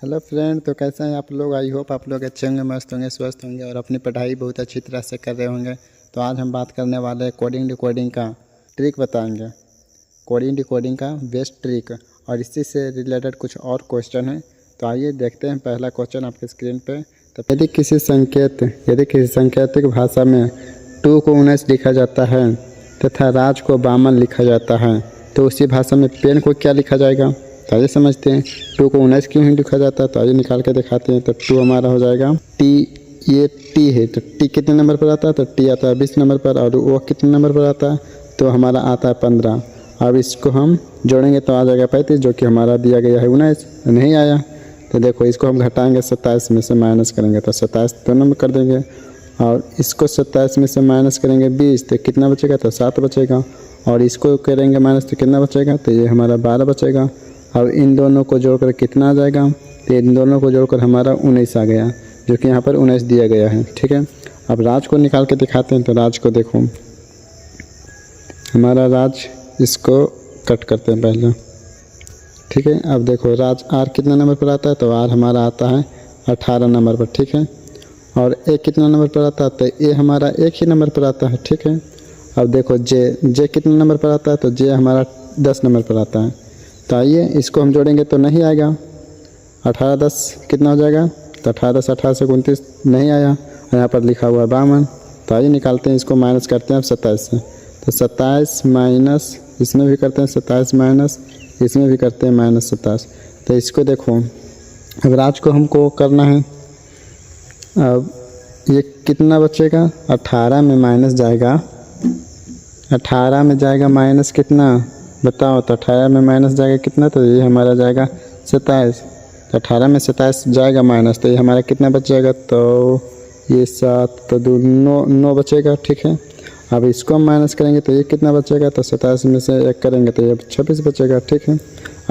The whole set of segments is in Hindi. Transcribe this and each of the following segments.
हेलो फ्रेंड, तो कैसे हैं आप लोग। आई होप आप लोग अच्छे होंगे, मस्त होंगे, स्वस्थ होंगे और अपनी पढ़ाई बहुत अच्छी तरह से कर रहे होंगे। तो आज हम बात करने वाले हैं कोडिंग डिकोडिंग का ट्रिक बताएंगे, कोडिंग डिकोडिंग का बेस्ट ट्रिक। और इसी से रिलेटेड कुछ और क्वेश्चन है। तो आइए देखते हैं पहला क्वेश्चन आपके स्क्रीन पे। तो यदि किसी सांकेतिक भाषा में 2 को 19 लिखा जाता है तथा राज को 52 लिखा जाता है, तो उसी भाषा में पेन को क्या लिखा जाएगा। तो आइए समझते हैं 2 को 19 क्यों ही लिखा जाता है। तो आइए निकाल के दिखाते हैं। तो 2 हमारा हो जाएगा टी, ये टी है तो टी कितने नंबर पर आता है। तो टी आता है 20 नंबर पर। और वो कितने नंबर पर आता है, तो हमारा आता है 15। अब इसको हम जोड़ेंगे तो आ जाएगा 35, जो कि हमारा दिया गया है 19 नहीं आया। तो देखो इसको हम घटाएंगे, 27 में से माइनस करेंगे तो 27 दोनों में कर देंगे। और इसको 27 में से माइनस करेंगे 20 तो कितना बचेगा, तो 7 बचेगा। और इसको करेंगे माइनस तो कितना बचेगा, तो ये हमारा 12 बचेगा। अब इन दोनों को जोड़कर कितना आ जाएगा, तो इन दोनों को जोड़कर हमारा 19 आ गया, जो कि यहाँ पर 19 दिया गया है। ठीक है, अब राज को निकाल के दिखाते हैं। तो राज को देखो, हमारा राज, इसको कट करते हैं पहले। ठीक है, अब देखो राज आर कितना नंबर पर आता है, तो आर हमारा आता है 18 नंबर पर। ठीक है, और ए कितना नंबर पर आता है, तो ए हमारा 1 ही नंबर पर आता है। ठीक है, अब देखो जे कितना नंबर पर आता है, तो जे हमारा 10 नंबर पर आता है। तो आइए इसको हम जोड़ेंगे तो नहीं आएगा। 18 10 कितना हो जाएगा, तो 18 10 18 से 29 नहीं आया। और यहाँ पर लिखा हुआ है 52। तो आइए निकालते हैं, इसको माइनस करते हैं अब 27 से। तो 27 माइनस इसमें भी करते हैं 27 माइनस इसमें भी करते हैं -27। तो इसको देखो, अब राज को हमको करना है। अब ये कितना बचेगा, 18 में माइनस जाएगा, 18 में जाएगा माइनस कितना बताओ। तो 18 में माइनस जाएगा कितना, तो ये हमारा जाएगा 27। तो 18 में 27 जाएगा माइनस, तो ये हमारा कितना बच जाएगा, तो ये 7 तो 2 9 बचेगा। ठीक है, अब इसको हम माइनस करेंगे तो ये कितना बचेगा, तो 27 में से 1 करेंगे तो ये 26 बचेगा। ठीक है,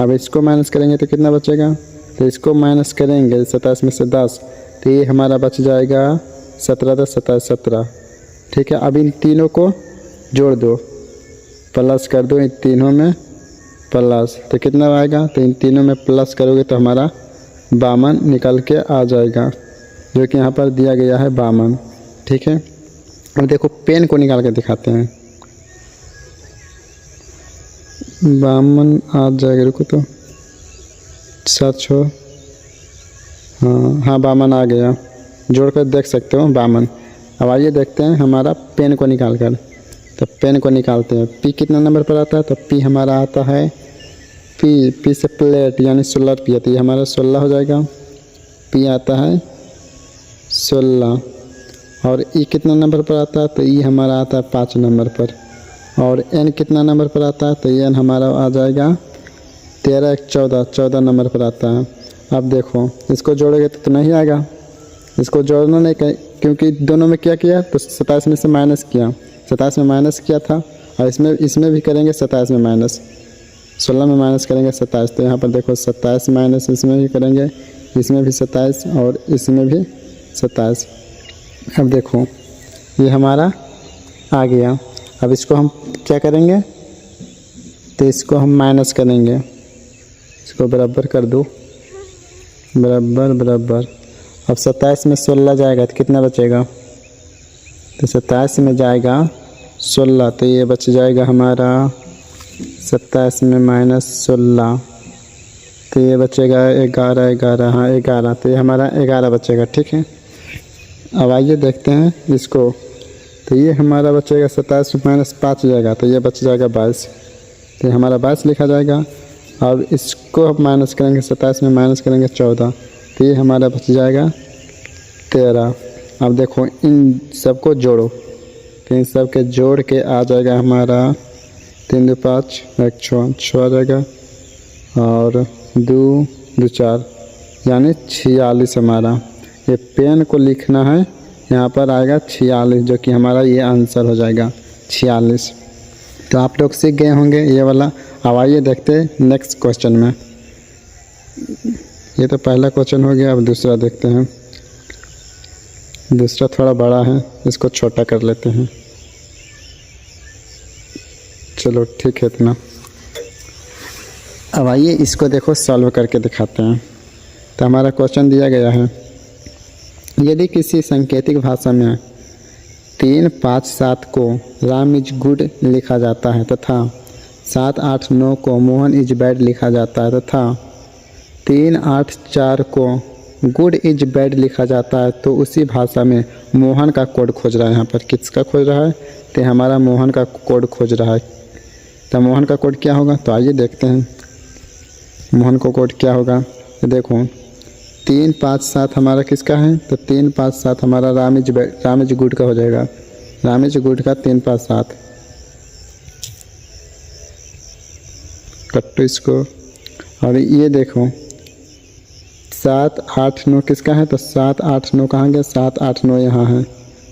अब इसको माइनस करेंगे तो कितना बचेगा, तो इसको माइनस करेंगे 27 में से 10, तो ये हमारा बच जाएगा 17 10 27 17। ठीक है, अब इन तीनों को जोड़ दो, प्लस कर दो इन तीनों में प्लस, तो कितना आएगा, तो इन तीनों में प्लस करोगे तो हमारा 52 निकल के आ जाएगा, जो कि यहाँ पर दिया गया है 52। ठीक है, अब देखो पेन को निकाल के दिखाते हैं। 52 आ जाएगा, रुको तो 7 हाँ 52 आ गया, जोड़ कर देख सकते हो 52। अब आइए देखते हैं हमारा पेन को निकाल कर। तो पेन को निकालते हैं। पी कितना नंबर पर आता है, तो पी हमारा आता है पी से प्लेट यानी 16 पी आती है, हमारा 16 हो जाएगा। पी आता है 16। और ई कितना नंबर पर आता है, तो ई हमारा आता है 5 नंबर पर। और एन कितना नंबर पर आता है, तो एन हमारा आ जाएगा 13 1 14 नंबर पर आता है। अब देखो इसको जोड़ोगे तो नहीं आएगा, इसको जोड़ना नहीं, क्योंकि दोनों में क्या किया, तो 27 में से माइनस किया, 27 में माइनस किया था। और इसमें भी करेंगे 27 में माइनस, 16 में माइनस करेंगे 27। तो यहाँ पर देखो 27 माइनस इसमें भी करेंगे, इसमें भी 27 और इसमें भी 27। अब देखो ये हमारा आ गया। अब इसको हम क्या करेंगे, तो इसको हम माइनस करेंगे, इसको बराबर कर दो, बराबर बराबर। अब 27 में 16 जाएगा तो कितना बचेगा, तो 27 में जाएगा 16, तो ये बच जाएगा हमारा 27 में -16, तो ये बचेगा 11 11, हाँ 11, तो ये हमारा 11 बचेगा। ठीक है, अब आइए देखते हैं इसको। तो ये हमारा बचेगा 27 में -5 जाएगा, तो ये बच जाएगा 22, तो ये हमारा 22 लिखा जाएगा। अब इसको हम माइनस करेंगे, 27 में माइनस करेंगे 14, तो ये हमारा बच जाएगा 13। अब देखो इन सबको जोड़ो, तो इन सब के जोड़ के आ जाएगा हमारा 3 2 5 1 6 आ जाएगा, और 2 2 4 यानी 46 हमारा। ये पेन को लिखना है, यहाँ पर आएगा 46, जो कि हमारा ये आंसर हो जाएगा 46। तो आप लोग सीख गए होंगे ये वाला। अब आइए देखते हैं नेक्स्ट क्वेश्चन में। ये तो पहला क्वेश्चन हो गया, अब दूसरा देखते हैं। दूसरा थोड़ा बड़ा है, इसको छोटा कर लेते हैं। चलो ठीक है इतना। अब आइए इसको देखो सॉल्व करके दिखाते हैं। तो हमारा क्वेश्चन दिया गया है, यदि किसी सांकेतिक भाषा में 3, 5, 7 को राम इज गुड लिखा जाता है तथा 7, 8, 9 को मोहन इज बैड लिखा जाता है तथा 3, 8, 4 को गुड इज बैड लिखा जाता है, तो उसी भाषा में मोहन का कोड खोज रहा है। यहाँ पर किसका खोज रहा है? तो हमारा मोहन का कोड खोज रहा है। तो मोहन का कोड क्या होगा? तो आइए देखते हैं मोहन का कोड क्या होगा। तो देखो 3, 5, 7 हमारा किसका है? तो 3, 5, 7 हमारा राम इज गुड का हो जाएगा। राम इज गुड का 3, 5, 7 कट्टो इसको। और ये देखो 7, 8, 9 किसका है? तो 7, 8, 9 कहाँ गया? 7, 8, 9 यहाँ है।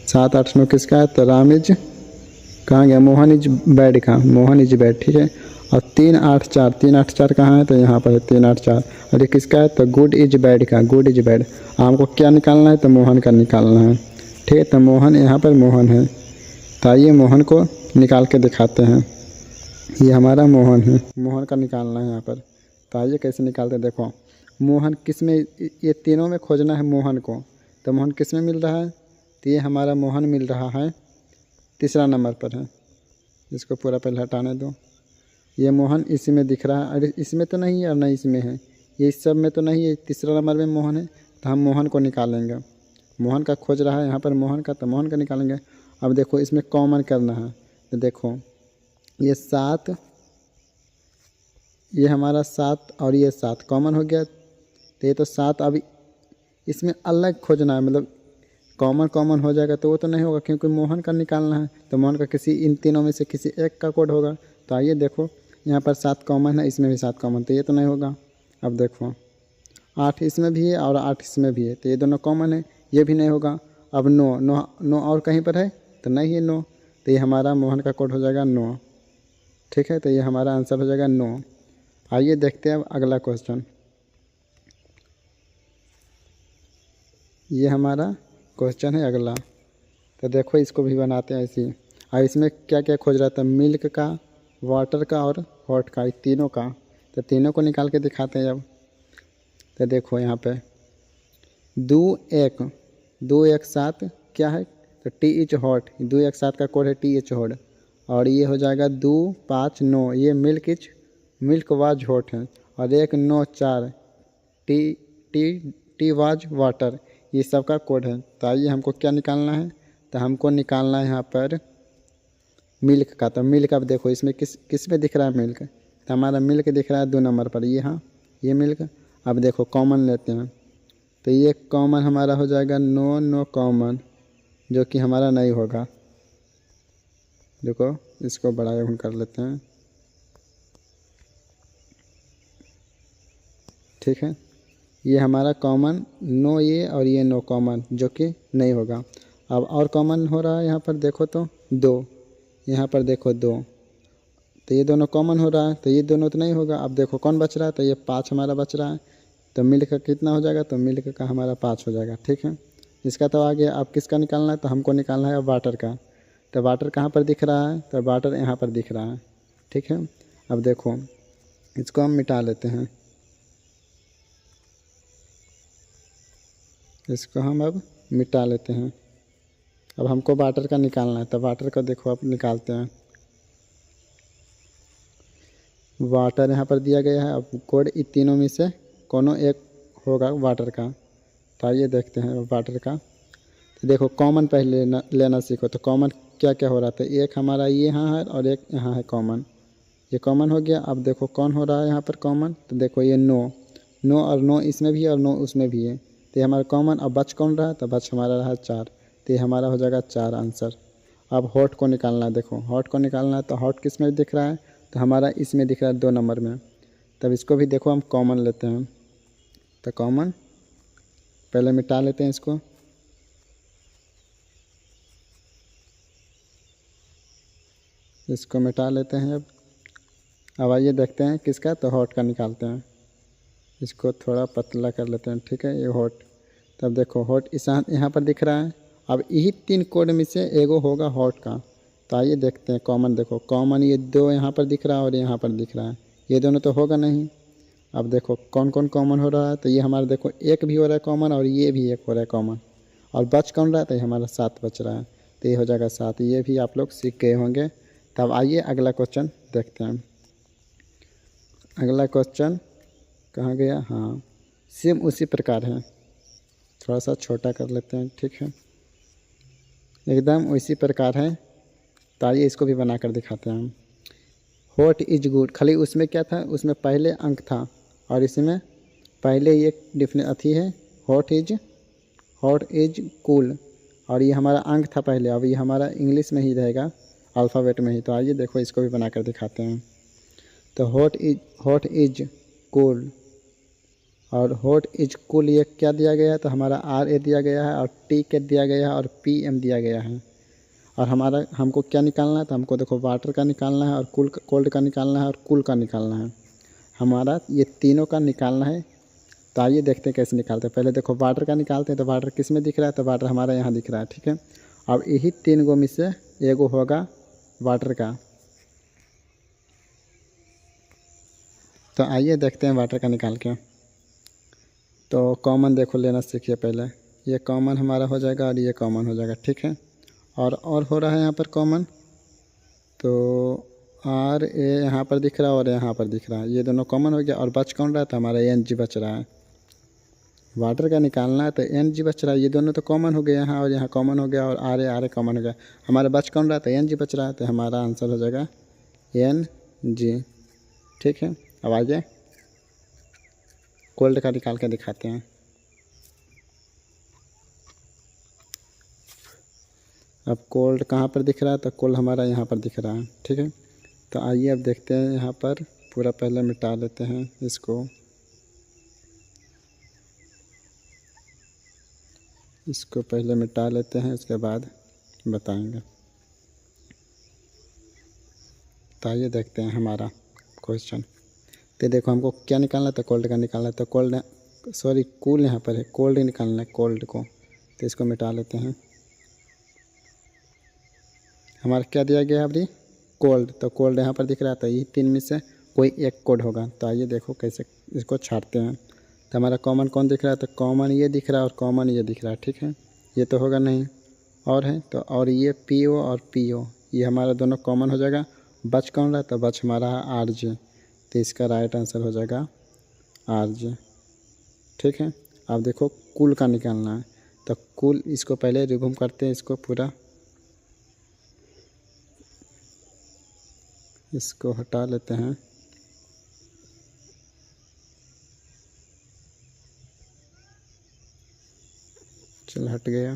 7, 8, 9 किसका है? तो राम इज कहाँ गया? मोहन इज बैड का, मोहन इज बैड, ठीक है। और 3, 8, 4, 3, 8, 4 कहाँ है? तो यहाँ पर है 3, 8, 4। और ये किसका है? तो गुड इज बैड का, गुड इज बैड। हमको क्या निकालना है? तो मोहन का निकालना है, ठीक है। तो मोहन यहाँ पर मोहन है, तो आइए मोहन को निकाल के दिखाते हैं। ये हमारा मोहन है, मोहन का निकालना है यहाँ पर। तो आइए कैसे निकालते हैं। देखो मोहन किस में, ये तीनों में खोजना है मोहन को। तो मोहन किस में मिल रहा है? तो ये हमारा मोहन मिल रहा है तीसरा नंबर पर है। इसको पूरा पहले हटाने दो। ये मोहन इसी में दिख रहा है, अरे इसमें तो नहीं है और न इसमें है, ये इस सब में तो नहीं है। तीसरा नंबर में मोहन है, तो हम मोहन को निकालेंगे। मोहन का खोज रहा है यहाँ पर मोहन का, तो मोहन का निकालेंगे। अब देखो इसमें कॉमन करना है। तो देखो ये 7, ये हमारा 7 और ये 7 कॉमन हो गया। तो ये तो 7, अब इसमें अलग खोजना है, मतलब कॉमन हो जाएगा तो वो तो नहीं होगा, क्योंकि मोहन का निकालना है। तो मोहन का किसी इन तीनों में से किसी एक का कोड होगा। तो आइए देखो यहाँ पर 7 कॉमन है, इसमें भी 7 कॉमन, तो ये तो नहीं होगा। अब देखो 8 इसमें भी है और 8 इसमें भी है, तो ये दोनों कॉमन है, ये भी नहीं होगा। अब 9 और कहीं पर है तो नहीं है 9, तो ये हमारा मोहन का कोड हो जाएगा 9, ठीक है। तो ये हमारा आंसर हो जाएगा 9। आइए देखते हैं अब अगला क्वेश्चन। ये हमारा क्वेश्चन है अगला। तो देखो इसको भी बनाते हैं ऐसे ही। और इसमें क्या क्या खोज रहा था? मिल्क का, वाटर का और हॉट का, तीनों का। तो तीनों को निकाल के दिखाते हैं अब। तो देखो यहाँ पे 2, 1 7 क्या है? तो टी इच हॉट, 2, 1 7 का कोड है टी इच हॉट। और ये हो जाएगा 2, 5, 9 ये मिल्क वाज हॉट है। और 1, 9, 4 टी वाज वाटर, ये सब का कोड है। तो आइए हमको क्या निकालना है? तो हमको निकालना है यहाँ पर मिल्क का। तो मिल्क अब देखो इसमें किस पे दिख रहा है मिल्क? तो हमारा मिल्क दिख रहा है 2 नंबर पर, ये हाँ ये मिल्क। अब देखो कॉमन लेते हैं, तो ये कॉमन हमारा हो जाएगा 9 कॉमन, जो कि हमारा नहीं होगा। देखो इसको बड़ा हम कर लेते हैं, ठीक है। ये हमारा कॉमन 9 ये और ये 9 कॉमन, जो कि नहीं होगा। अब और कॉमन हो रहा है यहाँ पर देखो तो 2, यहाँ पर देखो 2, तो ये दोनों कॉमन हो रहा है, तो ये दोनों तो नहीं होगा। अब देखो कौन बच रहा है? तो ये 5 हमारा बच रहा है। तो मिल्क का कितना हो जाएगा? तो मिल्क का हमारा 5 हो जाएगा, ठीक है। इसका तो आ गया। अब किसका निकालना है? तो हमको निकालना है वाटर का। तो वाटर कहाँ पर दिख रहा है? तो वाटर यहाँ पर दिख रहा है, ठीक है। अब देखो इसको हम मिटा लेते हैं, इसको हम अब मिटा लेते हैं। अब हमको वाटर का निकालना है, तो वाटर का देखो अब निकालते हैं। वाटर यहाँ पर दिया गया है। अब कोड इन तीनों में से कोनो एक होगा वाटर का। तो आइए देखते हैं वाटर का। तो देखो कॉमन पहले लेना सीखो। तो कॉमन क्या क्या हो रहा था? एक हमारा ये यहाँ है और एक यहाँ है कॉमन, ये कॉमन हो गया। अब देखो कौन हो रहा है यहाँ पर कॉमन? तो देखो ये 9 और 9 इसमें भी है और 9 उसमें भी है, तो ये हमारा कॉमन। अब बच कौन रहा है? तो बच हमारा रहा 4, तो ये हमारा हो जाएगा 4 आंसर। अब हॉट को निकालना है। देखो हॉट को निकालना है, तो हॉट किस में दिख रहा है? तो हमारा इसमें दिख रहा है 2 नंबर में। तब इसको भी देखो हम कॉमन लेते हैं। तो कॉमन पहले मिटा लेते हैं इसको। इसको मिटा लेते हैं। अब आइए देखते हैं किसका? तो हॉट का निकालते हैं। इसको थोड़ा पतला कर लेते हैं, ठीक है। ये हॉट, तब देखो हॉट इस यहाँ पर दिख रहा है। अब यही 3 कोड में से एगो होगा हॉट का। तो आइए देखते हैं कॉमन। देखो कॉमन ये 2 यहाँ पर दिख रहा है और यहाँ पर दिख रहा है, ये दोनों तो होगा नहीं। अब देखो कौन कौन कॉमन हो रहा है, तो ये हमारा देखो एक भी हो रहा है कॉमन और ये भी एक हो रहा है कॉमन, और बच कौन रहा है, तो ये हमारा 7 बच रहा है, तो ये हो जाएगा 7। ये भी आप लोग सीख गए होंगे। तब आइए अगला क्वेश्चन देखते हैं। अगला क्वेश्चन कहाँ गया, हाँ सेम उसी प्रकार है, थोड़ा सा छोटा कर लेते हैं, ठीक है, एकदम उसी प्रकार है। तो आइए इसको भी बना कर दिखाते हैं हम। व्हाट इज गुड, खाली उसमें क्या था, उसमें पहले अंक था और इसमें पहले ये डिफिनेशन अथी है व्हाट इज कूल, और ये हमारा अंक था पहले, अब ये हमारा इंग्लिश में ही रहेगा, अल्फ़ाबेट में ही। तो आइए देखो इसको भी बना कर दिखाते हैं। तो व्हाट इज कूल, और व्हाट इज कूल ये क्या दिया गया है, तो हमारा RA दिया गया है और TK दिया गया है और PM दिया गया है। और हमको क्या निकालना है, तो हमको देखो वाटर का निकालना है और कोल्ड का निकालना है और कूल का निकालना है, हमारा ये तीनों का निकालना है। तो आइए देखते हैं कैसे निकालते हैं। पहले देखो वाटर का निकालते हैं, तो वाटर किस में दिख रहा है, तो वाटर हमारा यहाँ दिख रहा है, ठीक है। अब यही 3 गो में से एगो होगा वाटर का। तो आइए देखते हैं वाटर का निकाल के। तो कॉमन देखो लेना सीखिए पहले, ये कॉमन हमारा हो जाएगा और ये कॉमन हो जाएगा, ठीक है। और हो रहा है यहाँ पर कॉमन, तो RA यहाँ पर दिख रहा है और यहाँ पर दिख रहा है, ये दोनों कॉमन हो गया। और बच कौन रहा है, तो हमारा NG बच रहा है। वाटर का निकालना है तो NG बच रहा है, ये दोनों तो कॉमन हो गए यहाँ, और यहाँ कॉमन हो गया और RA कॉमन हो गया। हमारा बच कौन रहा है, तो NG बच रहा है, तो हमारा आंसर हो जाएगा NG, ठीक है। अब आइए कोल्ड का निकाल के दिखाते हैं। अब कोल्ड कहाँ पर दिख रहा है, तो कोल्ड हमारा यहाँ पर दिख रहा है, ठीक है। तो आइए अब देखते हैं, यहाँ पर पूरा पहले मिटा लेते हैं इसको पहले मिटा लेते हैं, उसके बाद बताएंगे। तो आइए देखते हैं हमारा क्वेश्चन। तो देखो हमको क्या निकालना है, तो कोल्ड का निकालना है, तो कूल यहाँ पर है, कोल्ड निकालना है कोल्ड को, तो इसको मिटा लेते हैं। हमारा क्या दिया गया है अभी, कोल्ड, तो कोल्ड यहाँ पर दिख रहा है, तो ये 3 में से कोई एक कोड होगा। तो आइए देखो कैसे इसको छाटते हैं। तो हमारा कॉमन कौन दिख रहा है, तो कॉमन ये दिख रहा है और कॉमन ये दिख रहा है, ठीक है, ये तो होगा नहीं और है, तो और ये PO और PO ये हमारा दोनों कॉमन हो जाएगा। बच कौन रहा है, तो बच हमारा है RJ, तो इसका राइट आंसर हो जाएगा RJ, ठीक है। अब देखो कूल का निकालना है, तो कूल इसको पहले रिमूव करते हैं, इसको पूरा इसको हटा लेते हैं। चल हट गया।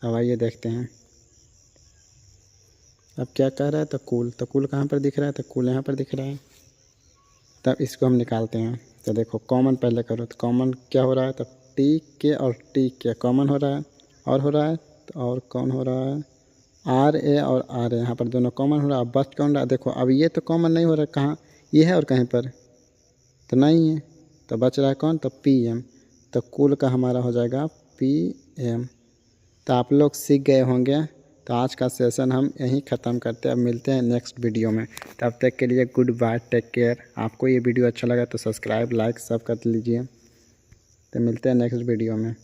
अब आइए देखते हैं अब क्या कह रहा है, तो कूल कहाँ पर दिख रहा है, तो कूल यहाँ पर दिख रहा है। तब इसको हम निकालते हैं। तो देखो कॉमन पहले करो, तो कॉमन क्या हो रहा है, तो TK और TK कॉमन हो रहा है, और हो रहा है, तो और कौन हो रहा है, RA और RA यहाँ पर दोनों कॉमन हो रहा है। अब बच कौन रहा है, देखो अब ये तो कॉमन नहीं हो रहा है, कहाँ ये है और कहीं पर तो नहीं है, तो बच रहा है कौन, तो PM, तो कूल का हमारा हो जाएगा PM। तो आप लोग सीख गए होंगे। तो आज का सेशन हम यहीं ख़त्म करते हैं, अब मिलते हैं नेक्स्ट वीडियो में। तब तक के लिए गुड बाय, टेक केयर। आपको ये वीडियो अच्छा लगा तो सब्सक्राइब, लाइक सब कर लीजिए। तो मिलते हैं नेक्स्ट वीडियो में।